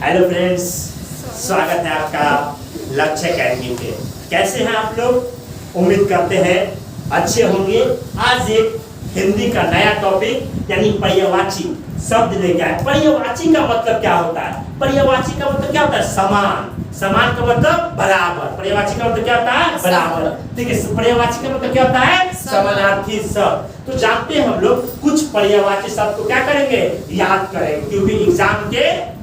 Hello friends, स्वागत है आपका लक्ष्य अकेडमी पे। कैसे हैं आप लोग? उम्मीद करते हैं अच्छे होंगे। आज एक हिंदी का नया टॉपिक यानी पर्यायवाची शब्द लेके आए। पर्यायवाची का मतलब क्या होता है? पर्यायवाची का मतलब क्या होता है? समान। समान का मतलब बराबर। पर्यायवाची का मतलब क्या होता है? बराबर। ठीक है, पर्यायवाची का मतलब क्या होता है? समानार्थी शब्द। तो जानते हैं हम लोग कुछ पर्यायवाची शब्द को क्या करेंगे? याद करेंगे, क्योंकि एग्जाम के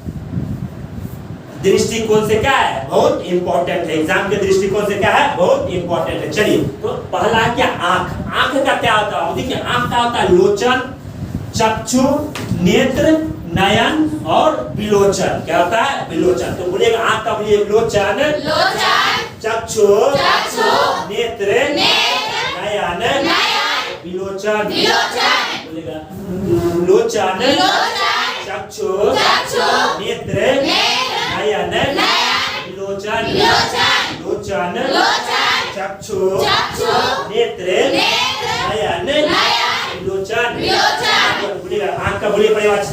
दृष्टिकोण से क्या है? बहुत इंपॉर्टेंट है। एग्जाम के दृष्टिकोण से क्या है? बहुत इंपॉर्टेंट है। चलिए, तो पहला क्या? आंख। आंख का क्या होता है? देखिए, आंख का होता है लोचन, चक्षु, नेत्र, नयन और विलोचन। क्या होता है? विलोचन। तो बोलिएगा आंख का, बोलिए लोचन, चक्षु, नेत्र, नयन, विलोचन। बोलिएगा लोचन, चक्षु, नेत्र, नयन, विलोचन, लोचन, चक्षु, नेत्र, नयन, विलोचन। बोलिएगा आंख का, बोलिए पर्यायवाची।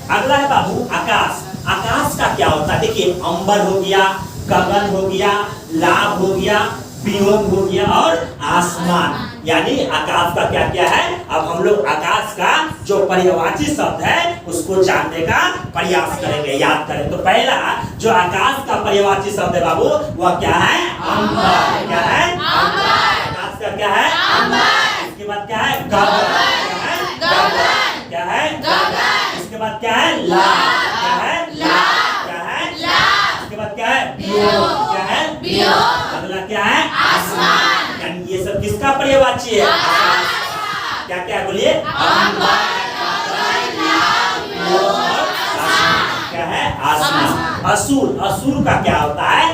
अगला है बाबू आकाश। आकाश का क्या होता है? देखिए, अंबर हो गया, गगन हो गया, लाभ हो गया, व्योम हो गया और आसमान। यानी आकाश का क्या क्या है? अब हम लोग आकाश का जो पर्यायवाची शब्द है उसको जानने का प्रयास करेंगे, याद करें। तो पहला जो आकाश का पर्यायवाची शब्द है बाबू, वह क्या है? अंबर। क्या है? आकाश का क्या है? अंबर। इसके बाद क्या है? गगन। क्या है? इसके बाद क्या है? लाभ। क्या है? क्या है? इसके बाद क्या है? व्योम। क्या है? अगला क्या है? आसमान। यानी ये सब किसका पर्यायवाची है? क्या क्या बोलिए? क्या है? आसमान। असुर। असुर का क्या होता है?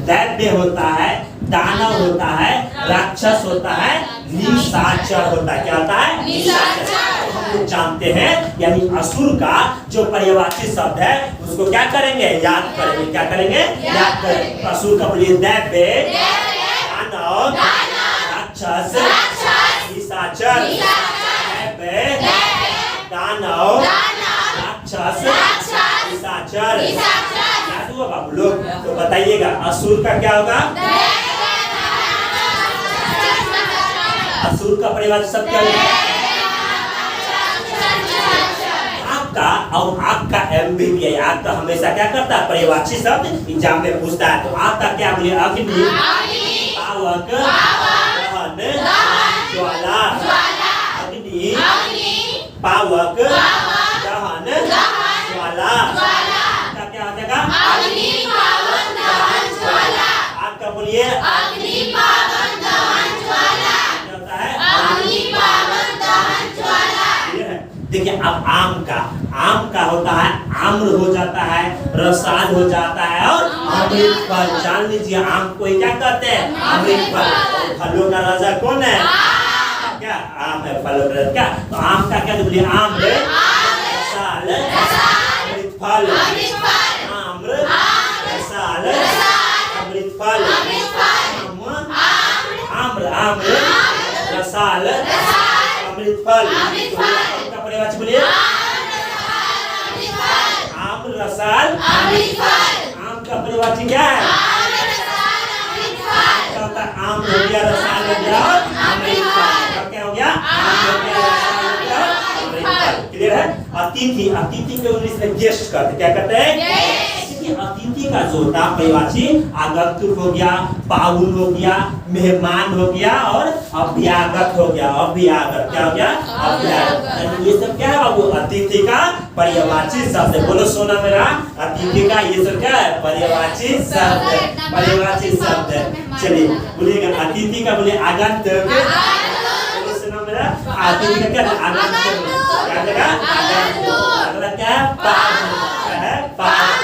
दैत्य होता है, दानव होता है, राक्षस होता है, निशाचर होता है। क्या होता है? निशाचर। हम लोग जानते हैं, यानी असुर का जो पर्यायवाची शब्द है उसको क्या करेंगे? याद करेंगे। क्या करेंगे? याद करेंगे। असुर का बोलिए दैत्य, दानव, राक्षस, निशाचर। दैत्य, दानव, राक्षस, निशाचर। याद हुआ बाबू लोग? तो बताइएगा असुर का क्या होगा? असुर का पर्यायवाची शब्द क्या होगा? आपका और आपका MVP है। आपका हमेशा क्या करता है? पर्यायवाची शब्द एग्जाम में पूछता है। तो आपका क्या बोलिए? अग्नि, पावक, दहन, ज्वाला। अग्नि, पावक, दहन, ज्वाला। आपका क्या हो जाएगा? आपका बोलिए क्या होता है? देखिए, अब आम का होता है आम्र हो जाता है, रसाल हो जाता है और अमृत फल। जान लीजिए आम को क्या कहते हैं? अमृत फल। फलों का राजा कौन है? क्या? आम है। फलों का क्या? तो आम का क्या बोलिए? आम्र, रसाल, अमृत फल। आम्र, रसाल, अमृत फल। आम्र, रसाल, अमृत फल। का पर्यायवाची बोलिए? आम, रसाल, अमृत फल। आम का पर्यायवाची क्या है? आम हो गया, रसाल हो गया और अमृत फल। क्या हो गया? आम हो गया, रसाल हो गया, अमृत फल। क्लियर है? अतिथि। अतिथि को इंग्लिश में गेस्ट कहते। क्या कहते हैं? अतिथि का जो होता है पर्यायवाची, आगंतुक हो गया, पाहुन हो गया, मेहमान हो गया और अभ्यागत हो गया। अभ्यागत क्या हो गया? अभ्यागत। ये सब क्या है बाबू? अतिथि का पर्यायवाची शब्द है। बोलो सोना मेरा, अतिथि का ये सब क्या है? पर्यायवाची शब्द है। पर्यायवाची शब्द है। चलिए बोलिएगा अतिथि का, बोलिए आगंतुक। बोलो सोना मेरा, अतिथि का क्या है? आगंतुक। क्या जगह? आगंतुक। अगला क्या है? पाहुन। क्या है? पाहुन।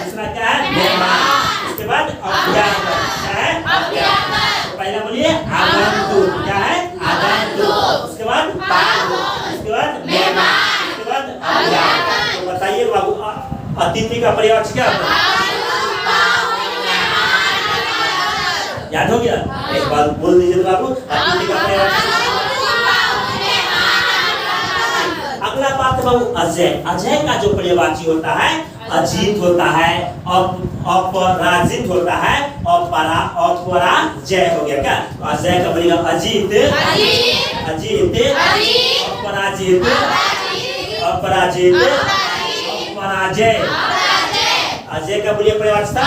दूसरा क्या है? मेहमान। उसके बाद अभ्यागत। क्या है? अभ्यागत। पहला बोलिए आगंतुक। क्या है? आगंतुक। उसके बाद पाहुन। उसके बाद मेहमान। उसके बाद अभ्यागत। तो बताइए बाबू अतिथि का पर्यायवाची क्या होता है? याद हो गया? एक बार बोल दीजिए बाबू, अतिथि का पर्यायवाची। अगला बाबू अजय, अजय का जो पर्यायवाची होता है अजीत होता है, अपराजित होता है, अपराजय हो गया क्या? अजय का बनेगा अजीत, अजीत, अपराजित, अपराजित, अपराजय। अजय का बोलिए पर्यायवाची था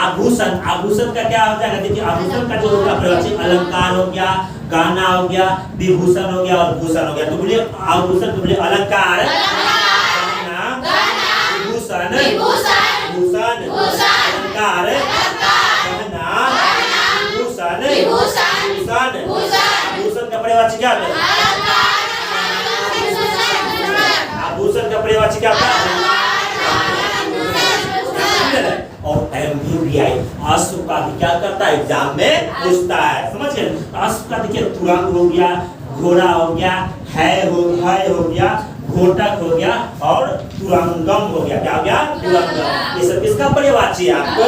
आभूषण। आभूषण का क्या होता है? देखिए आभूषण का जो होगा पर्यायवाची अलंकार हो गया, गाना हो गया, विभूषण हो गया और भूषण हो गया। तो बोलिए आभूषण, तो बोलिए अलंकार, गाना, विभूषण, भूषण, अलंकार, गाना, विभूषण, भूषण। भूषण का पर्यायवाची क्या होता है? आभूषण का पर्यायवाची क्या होता है? और एमवीआई अश्व का भी क्या करता है? एग्जाम में पूछता है, समझ गए? अश्व का देखिए तुरंग हो गया, घोड़ा हो गया, है हो गया, घोटक हो गया और तुरंगम हो गया। क्या हो गया? तुरंगम। ये सब किसका पर्यायवाची है आपको?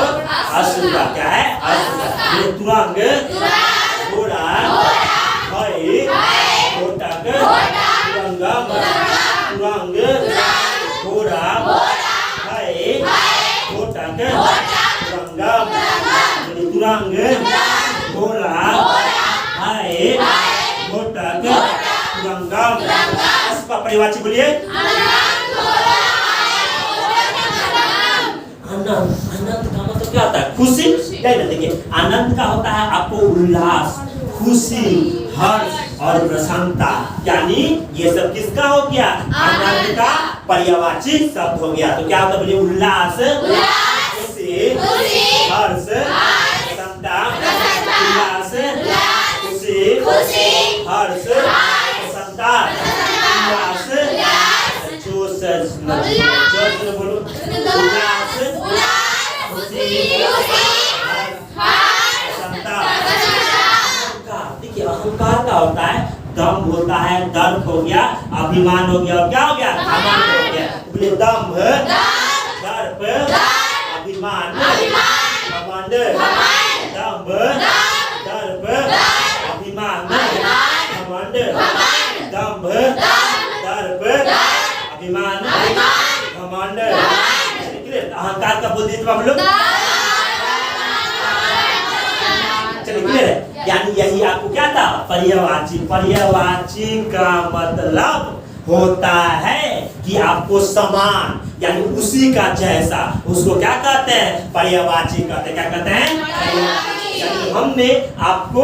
अश्व का। क्या है? अश्व का। ये तुरंग, घोड़ा, है, घोटक, तुरंगम, तुरंग, घोड़ा, है, घोटक, तुरंगम, तुरंग, घोड़ा, है, घोटक, तुरंगम। इसका पर्यायवाची बोलिए। आनंद। आनंद का मतलब क्या होता है? खुशी। देखिए आनंद का होता है आपको उल्लास, खुशी, हर्ष और प्रसन्नता। यानी ये सब किसका हो गया? आनंद का पर्यायवाची शब्द हो गया। तो क्या होता है? बोलिए उल्लास, खुशी, हर्ष, प्रसन्नता, उल्लास, खुशी, हर्ष, प्रसन्नता, उल्लास, जोश से बोलो, उल्लास, खुशी, प्रसन्नता। देखिए अहंकार का होता है दम होता है, दर्प हो गया, अभिमान हो गया और क्या हो गया? घमंड हो गया। बोले दम, दर्प, अभिमान, घमंड, दम, दर्प, अभिमान, घमंड, दम, दर्प, अभिमान, घमंड। अहंकार का बोल दिए हम लोग। चलिए क्लियर है? यानी यही आपको क्या था? पर्यायवाची। पर्यायवाची का मतलब होता है कि आपको समान यानी उसी का जैसा, उसको क्या कहते हैं? पर्यायवाची कहते हैं। क्या कहते हैं? यानी हमने आपको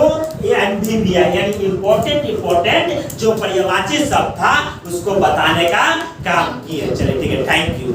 एमवीबीआई यानी इम्पोर्टेंट जो पर्यायवाची शब्द था उसको बताने का काम किया। चलिए ठीक है, थैंक यू।